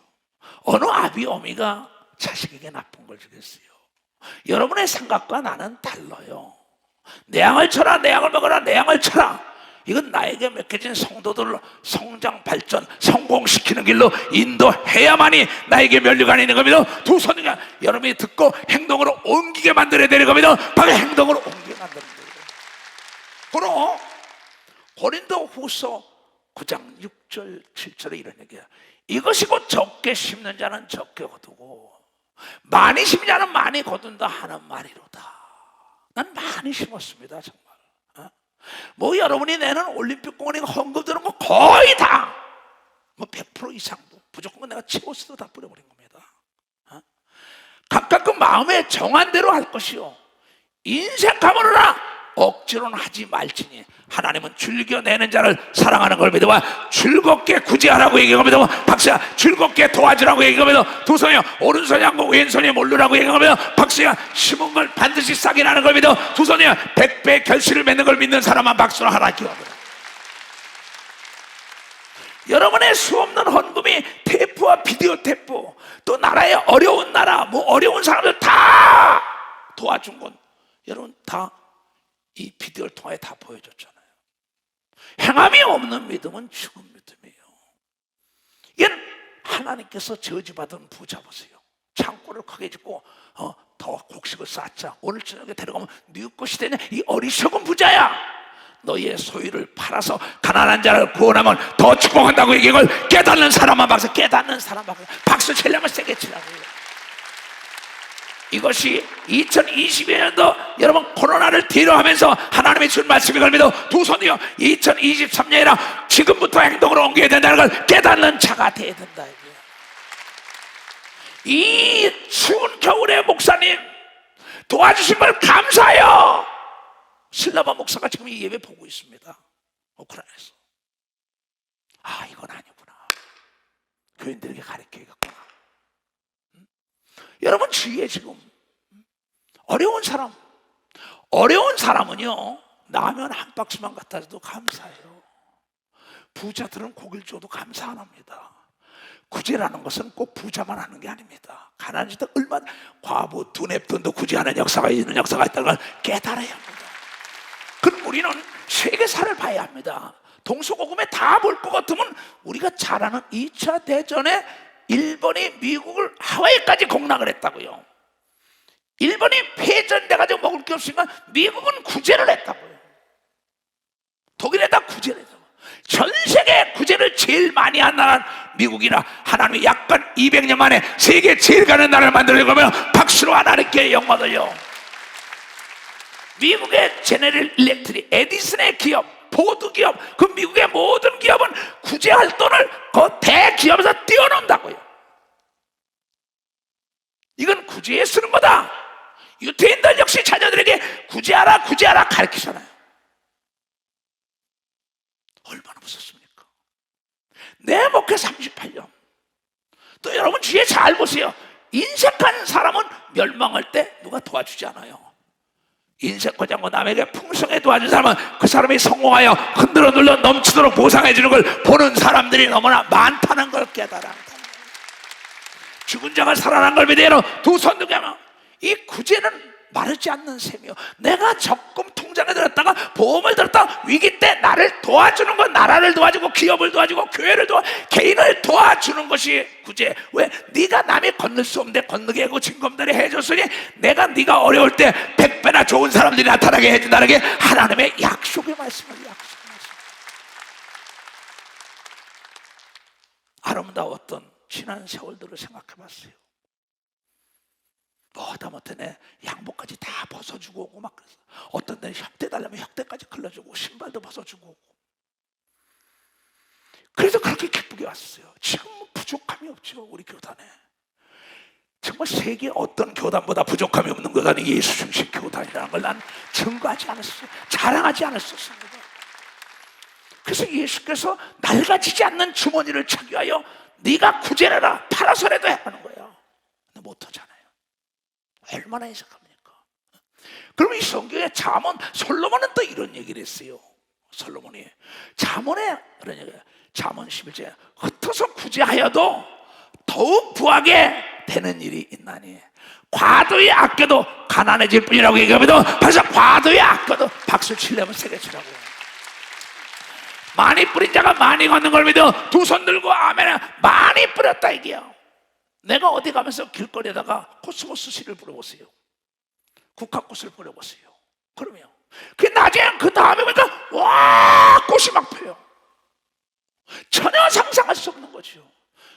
어느 아비 어미가 자식에게 나쁜 걸 주겠어요? 여러분의 생각과 나는 달라요. 내 양을 쳐라, 내 양을 먹어라, 내 양을 쳐라. 이건 나에게 맡겨진 성도들을 성장, 발전, 성공시키는 길로 인도해야만이 나에게 면류관이 있는 겁니다. 두 손이가 여러분이 듣고 행동으로 옮기게 만들어야 되는 겁니다. 바로 행동으로 옮기게 만드는 거예요. 그럼 고린도후서 9장 6절 7절에 이런 얘기야. 이것이 곧 적게 심는 자는 적게 거두고 많이 심는 자는 많이 거둔다 하는 말이로다. 난 많이 심었습니다, 정말. 뭐 여러분이 내는 올림픽 공원에 헌금 드는 거 거의 다 뭐 100% 이상도 무조건 내가 치워서도 다 뿌려버린 겁니다. 각각 그 마음에 정한 대로 할 것이요 인색함으로나 억지로는 하지 말지니 하나님은 즐겨내는 자를 사랑하는 걸 믿어. 즐겁게 구제하라고 얘기하면서 박수야 즐겁게 도와주라고 얘기하면서 두 손이 오른손이 않고 왼손이 모르라고 얘기하면서 박수야 심은 걸 반드시 싹이 나는 걸 믿어. 두 손이 100배 결실을 맺는 걸 믿는 사람만 박수로 하라 기도합니다. 여러분의 수없는 헌금이 테이프와 비디오 테이프 또 나라의 어려운 나라 뭐 어려운 사람들 다 도와준 건 여러분 다 이 비디오를 통해 다 보여줬잖아요. 행함이 없는 믿음은 죽은 믿음이에요. 이건 하나님께서 저주받은 부자 보세요. 창고를 크게 짓고 더 곡식을 쌓자. 오늘 저녁에 데려가면 네 것이 되냐. 이 어리석은 부자야. 너희의 소유를 팔아서 가난한 자를 구원하면 더 축복한다고 얘기를 깨닫는 사람만 박수. 깨닫는 사람만 박수 치려면 세게 치라고요. 이것이 2022년도 여러분 코로나를 뒤로 하면서 하나님의 준 말씀이 걸리도 두 손이요 2023년이라 지금부터 행동으로 옮겨야 된다는 걸 깨닫는 자가 되어야 된다. 이 추운 겨울에 목사님 도와주신 걸 감사해요. 신라바 목사가 지금 이 예배 보고 있습니다. 우크라이나에서. 아 이건 아니구나. 교인들에게 가르쳐야겠구나. 여러분 주위에 지금 어려운 사람은요 라면 한 박스만 갖다 줘도 감사해요. 부자들은 고기를 줘도 감사 안 합니다. 구제라는 것은 꼭 부자만 하는 게 아닙니다. 가난한 자들 얼마나 과부 두뇌돈도 구제하는 역사가 있는 역사가 있다는 걸 깨달아야 합니다. 그럼 우리는 세계사를 봐야 합니다. 동서고금에 다 볼 것 같으면 우리가 잘 아는 2차 대전에 일본이 미국을 하와이까지 공락을 했다고요. 일본이 패전돼가지고 먹을 게 없으니까 미국은 구제를 했다고요. 독일에다 구제를 했다고. 전 세계 구제를 제일 많이 한 나라는 미국이라 하나님이 약간 200년 만에 세계 제일 가는 나라를 만들려고 하면 박수로 하나님께 영광 돌려. 미국의 제네럴 일렉트릭, 에디슨의 기업, 포드 기업, 그 미국의 모든 기업은 구제할 돈을 그 대기업에서 띄워놓는다고요. 이건 구제에 쓰는 거다. 유태인들 역시 자녀들에게 구제하라 구제하라 가르치잖아요. 얼마나 무섭습니까? 내 목회 38년. 또 여러분 주위에 잘 보세요. 인색한 사람은 멸망할 때 누가 도와주지 않아요. 인색하지 않고 남에게 풍성하게 도와준 사람은 그 사람이 성공하여 흔들어 눌러 넘치도록 보상해 주는 걸 보는 사람들이 너무나 많다는 걸 깨달아. 죽은 자가 살아난 걸 믿어요. 두 손 들게 하면 이 구제는 마르지 않는 셈이요. 내가 적금 통장에 들었다가 보험을 들었다가 위기 때 나를 도와주는 건 나라를 도와주고 기업을 도와주고 교회를 개인을 도와주는 것이 구제. 왜? 네가 남이 건널 수 없는데 건너게 하고 징검다리 해줬으니 내가 네가 어려울 때 100배나 좋은 사람들이 나타나게 해준다는 게 하나님의 약속의 말씀이에요. 약속의 말씀. 아름다웠던 지난 세월들을 생각해 봤어요. 뭐 하다못해 양복까지 다 벗어주고 오고 막 그래서 어떤 데는 혁대 달라면 혁대까지 걸러주고 신발도 벗어주고 오고. 그래서 그렇게 기쁘게 왔어요. 지금 부족함이 없죠. 우리 교단에 정말 세계 어떤 교단보다 부족함이 없는 교단이 예수 중심 교단이라는 걸 난 증거하지 않았어요. 자랑하지 않았었습니다. 그래서 예수께서 낡아지지 않는 주머니를 차기하여 네가 구제를 해라 팔아서라도 하는 거예요. 근데 못하잖아요. 얼마나 해석합니까? 그럼 이 성경에 잠언 솔로몬은 또 이런 얘기를 했어요. 솔로몬이 잠언에 그런 얘기예요. 잠언 11절 흩어서 구제하여도 더욱 부하게 되는 일이 있나니 과도히 아껴도 가난해질 뿐이라고 얘기하면서 벌써 과도히 아껴도 박수 치려면 세게 치라고요. 많이 뿌린 자가 많이 걷는 걸 믿어. 두 손 들고 아멘. 많이 뿌렸다 이게요. 내가 어디 가면서 길거리에다가 코스모스 시를 뿌려보세요. 국화꽃을 뿌려보세요. 그러면 그 나중에 그 다음에 보니까 와 꽃이 막 펴요. 전혀 상상할 수 없는 거죠.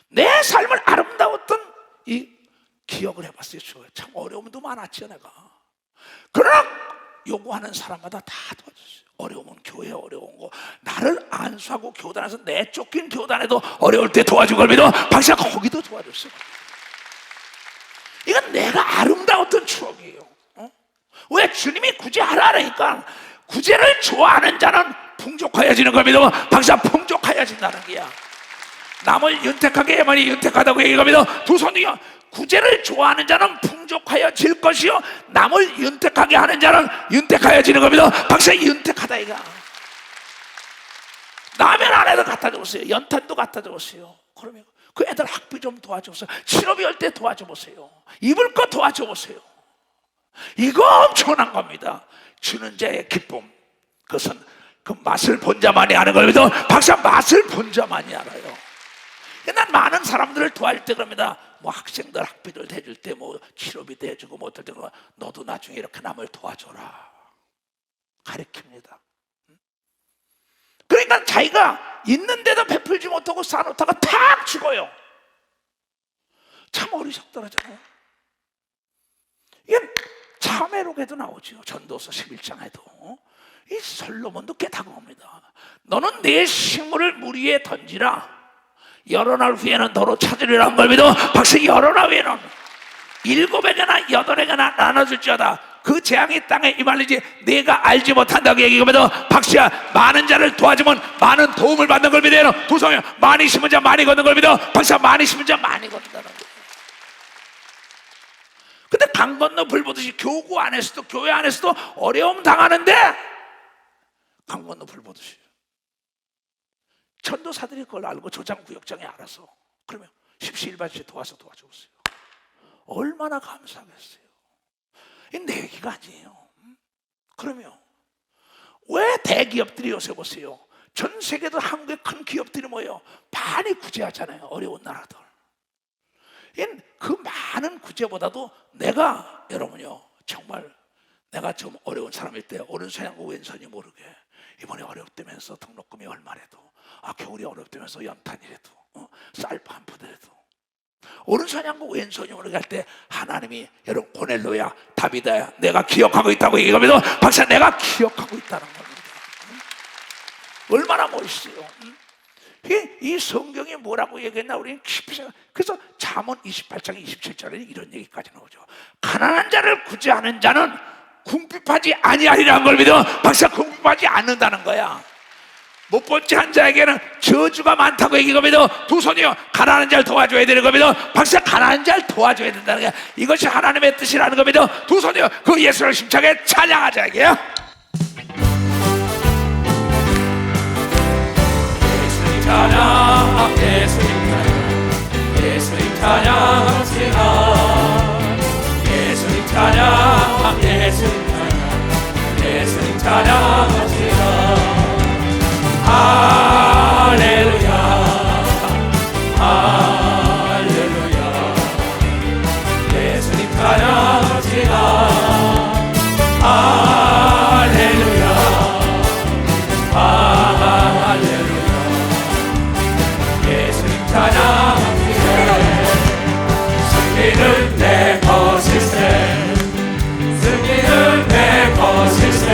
내 삶을 아름다웠던 이 기억을 해봤어요. 참 어려움도 많았죠 내가. 그러나 요구하는 사람마다 다 도와줬어요. 어려우면 교회 어려운 거, 나를 안수하고 교단에서 내쫓긴 교단에도 어려울 때 도와준 걸 믿어 박사가 거기도 도와줬어요. 이건 내가 아름다웠던 추억이에요. 왜? 주님이 구제하라니까. 구제를 좋아하는 자는 풍족하여지는 걸 믿어 박사 풍족하여진다는 게야. 남을 윤택하게만이 윤택하다고 얘기합니다. 두 손이요. 구제를 좋아하는 자는 풍족하여질 것이요, 남을 윤택하게 하는 자는 윤택하여지는 겁니다. 박사 윤택하다 이가. 라면 안에도 갖다 줬어요. 연탄도 갖다 줬어요. 그러면 그 애들 학비 좀 도와줘보세요. 실업이 올 때 도와줘보세요. 입을 거 도와줘보세요. 이거 엄청난 겁니다. 주는 자의 기쁨, 그것은 그 맛을 본 자만이 아는 겁니다. 박사 맛을 본 자만이 알아요. 난 많은 사람들을 도와줄 때 그럽니다. 뭐 학생들 학비를 대줄 때, 뭐 치료비 대주고 뭐 어떨 때 너도 나중에 이렇게 남을 도와줘라 가르칩니다. 그러니까 자기가 있는데도 베풀지 못하고 쌓아놓다가 탁 죽어요. 참 어리석더라잖아요. 이게 참회록에도 나오죠. 전도서 11장에도 이 솔로몬도 깨닫습니다. 너는 내 식물을 물 위에 던지라. 여러 날 후에는 너로 찾으리라 한 걸 믿어 박사 여러 날 후에는 7에게나 8에게나 나눠줄지어다. 그 재앙이 땅에 임할리지 내가 알지 못한다고 얘기하면서 박씨야, 많은 자를 도와주면 많은 도움을 받는 걸 믿어요. 도성이 많이 심은 자 많이 거둔 걸 믿어 박사 많이 심은 자 많이 거둔다는 거예요. 근데 강 건너 불 보듯이 교구 안에서도 교회 안에서도 어려움 당하는데 강 건너 불 보듯이 전도사들이 그걸 알고 조장구역장이 알아서 그러면 십시일반씩 도와줘보세요. 얼마나 감사하겠어요. 이 내 얘기가 아니에요. 그러면 왜 대기업들이 요새 보세요. 전 세계도 한국의 큰 기업들이 뭐예요? 많이 구제하잖아요. 어려운 나라들. 그 많은 구제보다도 내가 여러분요 정말 내가 좀 어려운 사람일 때 오른손하고 왼손이 모르게 이번에 어렵다면서 등록금이 얼마래도 겨울이 어렵다면서 연탄이라도 쌀밥 한 푸대라도 오른손이 한 거 왼손이 모르게 할 때 하나님이 여러분 고넬로야 다비다야 내가 기억하고 있다고 얘기하면서 박사 내가 기억하고 있다는 겁니다. 얼마나 멋있어요. 이 성경이 뭐라고 얘기했나 우리는 깊이 생각. 그래서 잠언 28장 27절에 이런 얘기까지 나오죠. 가난한 자를 구제하는 자는 궁핍하지 아니하리라는 걸 믿어 박사 궁핍하지 않는다는 거야. 못 본 지 한 자에게는 저주가 많다고 얘기합니다. 두 손이요 가난한 자를 도와줘야 되는 겁니다. 박사 가난한 자를 도와줘야 된다는 게 이것이 하나님의 뜻이라는 겁니다. 두 손이요 그 예수를 심차게 찬양하자 이게요. 예수님 찬양 예수님 찬양 예수님 찬양합시다. 예수님 찬양 예수님 찬양 예수님 찬양합시다. 할렐루야 할렐루야 예수님 찬양합시다. 할렐루야 할렐루야 예수님 찬양합시다. 승리는 내 것일세 승리는 내 것일세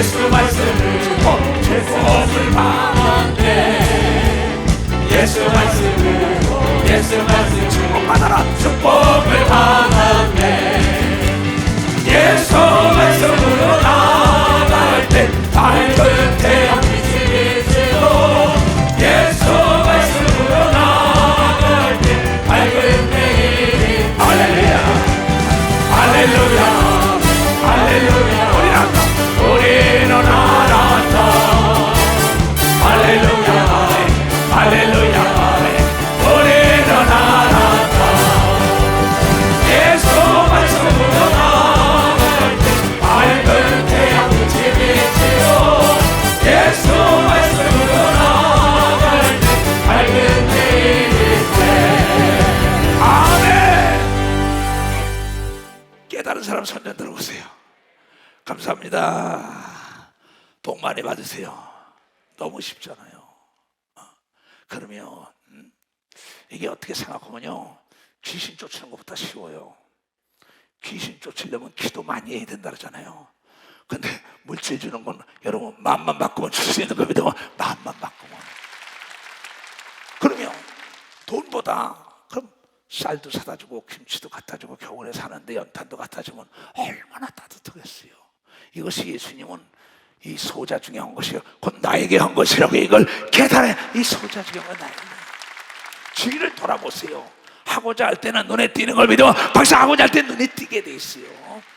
예수 말씀을 축복을 받았네. 예수 말씀으로 예수 말씀 축복받아라. 축복을 받았네. 예수 말씀으로 나아갈 때 밝은 태양 빛이 비치고 예수 말씀으로 나아갈 때 밝은 태양. 할렐루야 할렐루야 할렐루야. 우리는 알았다. 할렐루야 할렐루야. 우리는 알았다. 예수 말씀으로 나아갈 때 밝은 태양 빛이 비치고 예수 말씀으로 나아갈 때 밝은 태양이 빛. 아멘. 깨달은 사람 손 들어보세요. 감사합니다. 복 많이 받으세요. 너무 쉽잖아요. 그러면 이게 어떻게 생각하면요, 귀신 쫓는 것보다 쉬워요. 귀신 쫓으려면 기도 많이 해야 된다 그러잖아요. 근데 물질 주는 건 여러분 마음만 바꾸면 줄 수 있는 겁니다. 마음만 바꾸면. 그러면 돈보다 그럼 쌀도 사다 주고 김치도 갖다 주고 겨울에 사는데 연탄도 갖다 주면 얼마나 따뜻하겠어요. 이것이 예수님은 이 소자 중에 한 것이요 곧 나에게 한 것이라고 이걸 깨달아. 이 소자 중에 한 건 나에게. 주위를 돌아보세요. 하고자 할 때는 눈에 띄는 걸 믿어 박사 하고자 할 때는 눈에 띄게 돼 있어요.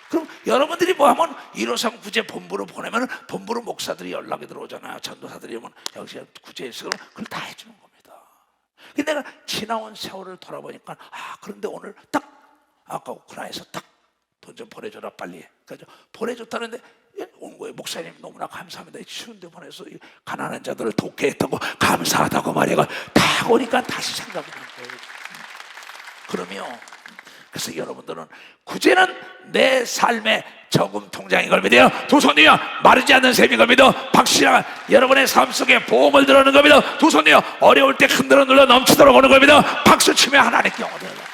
그럼 여러분들이 뭐 하면 1호선 구제 본부로 보내면 본부로 목사들이 연락이 들어오잖아요. 전도사들이 오면 여기 구제에서 그걸 다 해주는 겁니다. 근데 내가 지나온 세월을 돌아보니까 그런데 오늘 딱 아까 우크라이나에서 딱 돈 좀 보내줘라 빨리. 그래서 보내줬다는데 온 거예요. 목사님 너무나 감사합니다. 추운데 보내서 가난한 자들을 돕게 했다고 감사하다고 말해가 다 오니까 다시 생각이 난 거예요. 그러면 그래서 여러분들은 구제는 내 삶의 저금 통장인 걸 믿어요. 두 손이요 마르지 않는 셈인 걸 믿어 박시랑 여러분의 삶 속에 보험을 들어오는 걸 믿어. 두 손이요 어려울 때 흔들어 눌러 넘치도록 오는 걸 믿어 박수 치며 하나님께 얻어요.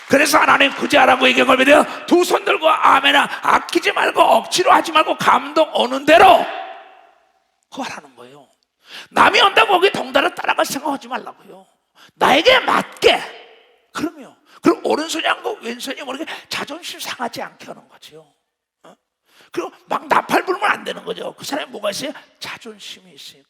그래서 하나님 구제하라고 얘기한 걸 믿어요. 두 손 들고 아멘아. 아끼지 말고 억지로 하지 말고 감동 오는 대로 그거 하라는 거예요. 남이 온다고 거기 덩달아 따라갈 생각하지 말라고요. 나에게 맞게. 그러면 그럼 오른손이 한 거 왼손이 모르게 자존심 상하지 않게 하는 거죠. 그리고 막 나팔 불면 안 되는 거죠. 그 사람이 뭐가 있어요? 자존심이 있으니까.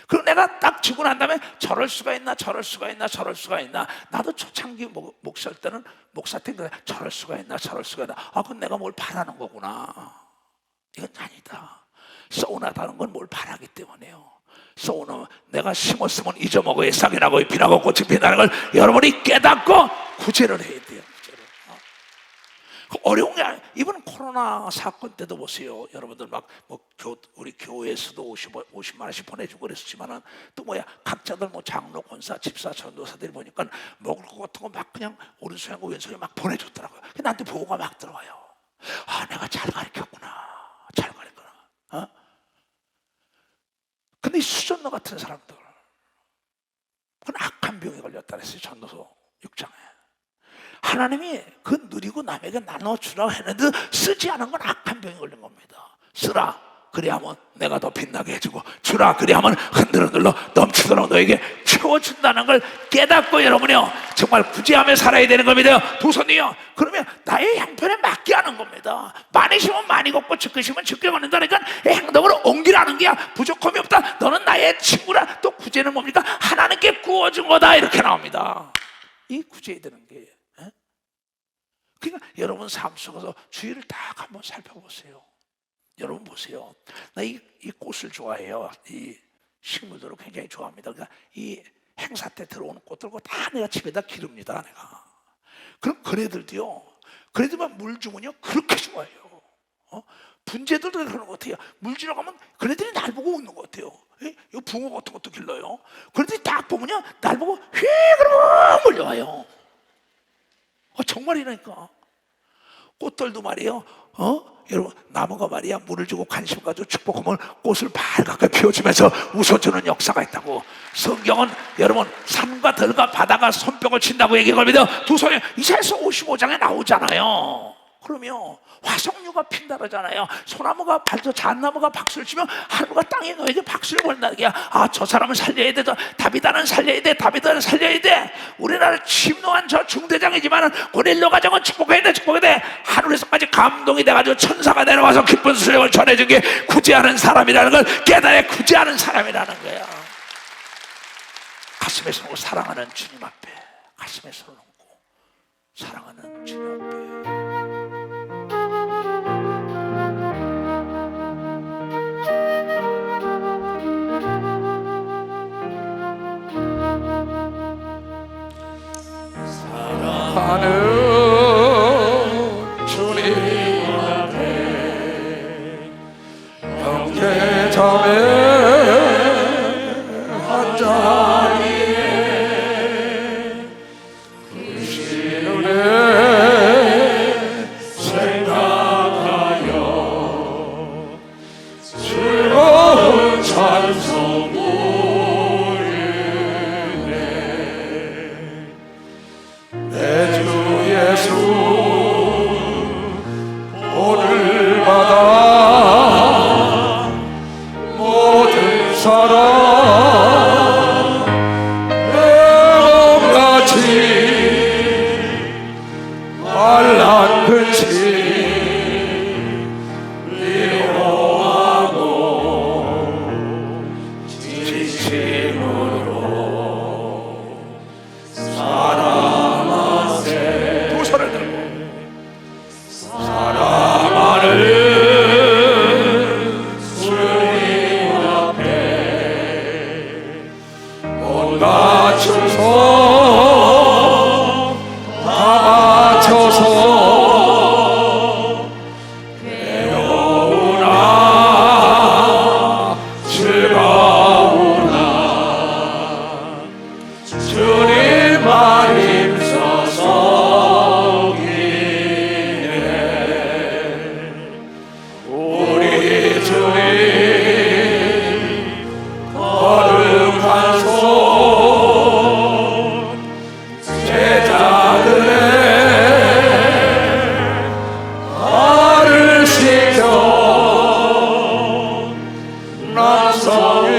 그럼 내가 딱 지고 난 다음에 저럴 수가 있나 저럴 수가 있나 저럴 수가 있나. 나도 초창기 목사일 때는 목사 때 저럴 수가 있나 저럴 수가 있나. 그건 내가 뭘 바라는 거구나. 이건 아니다. 서운하다는 건 뭘 바라기 때문에요. 서운하면 내가 심었으면 잊어먹어야 싹이 나고 잎이 나고 꽃이 피는다는 걸 여러분이 깨닫고 구제를 해야 돼요. 어려운 게 아니에요. 이번 코로나 사건 때도 보세요. 여러분들 막 우리 교회에서도 50만 원씩 보내주고 그랬지만은 또 뭐야 각자들 뭐 장로, 권사, 집사, 전도사들이 보니까 먹을 것 같은 거 막 그냥 오른손하고 왼손에 막 보내줬더라고요. 나한테 보고가 막 들어와요. 내가 잘 가르쳤구나. 잘 가르쳤구나. 근데 이 수전노 같은 사람들 그건 악한 병에 걸렸다 그랬어요. 전도서 6장에. 하나님이 그 누리고 남에게 나눠주라고 했는데 쓰지 않은 건 악한 병이 걸린 겁니다. 쓰라 그리하면 내가 더 빛나게 해주고 주라 그리하면 흔들어 눌러 넘치도록 너에게 채워준다는 걸 깨닫고 여러분이요 정말 구제하며 살아야 되는 겁니다. 두 손이요 그러면 나의 형편에 맞게 하는 겁니다. 많이 심으면 많이 걷고 적게 심으면 적게 걷는다니까 행동으로 옮기라는 게 부족함이 없다. 너는 나의 친구라. 또 구제는 뭡니까? 하나님께 구워준 거다. 이렇게 나옵니다. 이 구제해야 되는 게 그러니까 여러분 삶 속에서 주위를 딱 한번 살펴보세요. 여러분 보세요. 나 이 꽃을 좋아해요. 이 식물들을 굉장히 좋아합니다. 그러니까 이 행사 때 들어오는 꽃들고 다 내가 집에다 기릅니다. 내가. 그럼 그네들도요. 그네들만 물 주면요 그렇게 좋아해요. 분재들도 그러는 것 같아요. 물 주러 가면 그네들이 날 보고 웃는 것 같아요. 이 붕어 같은 것도 길러요. 그네들이 딱 보면요 날 보고 휘 그러고 몰려와요. 정말이라니까. 꽃들도 말이에요. 여러분 나무가 말이야 물을 주고 관심 가지고 축복하면 꽃을 밝게 피워주면서 웃어주는 역사가 있다고. 성경은 여러분 산과 들과 바다가 손뼉을 친다고 얘기합니다. 두 손에 이사야서 55장에 나오잖아요. 그러면 화석류가 핀다 그러잖아요. 소나무가 발도 잣나무가 박수를 치면 하루가 땅에 너에게 박수를 보낸다는 게, 아, 저 사람은 살려야 돼, 저 다비다는 살려야 돼, 다비다는 살려야 돼. 우리나라 침노한 저 중대장이지만 고넬료 가정은 축복해야 돼, 축복해야 돼. 하늘에서까지 감동이 돼가지고 천사가 내려와서 기쁜 소식을 전해준 게 구제하는 사람이라는 걸 깨달아. 구제하는 사람이라는 거야. 가슴에 손 얹고 사랑하는 주님 앞에, 가슴에 손을 얹고 사랑하는 주님 앞에. 사랑하는 주님 앞에 형제자매 한 자리에 크신 은혜 생각하여 즐거운 찬송 내 주 예수 오늘마다 모든 사람 내몸같이 말란 근심 위로하고 진심으로 두 손을 들고 사랑하는 주님 앞에 온갖 충성 다 바쳐서 괴로우나 즐거우나 주님만 힘써서 우리 주님 거룩한 손 제자들의 말을 시켜 난 성에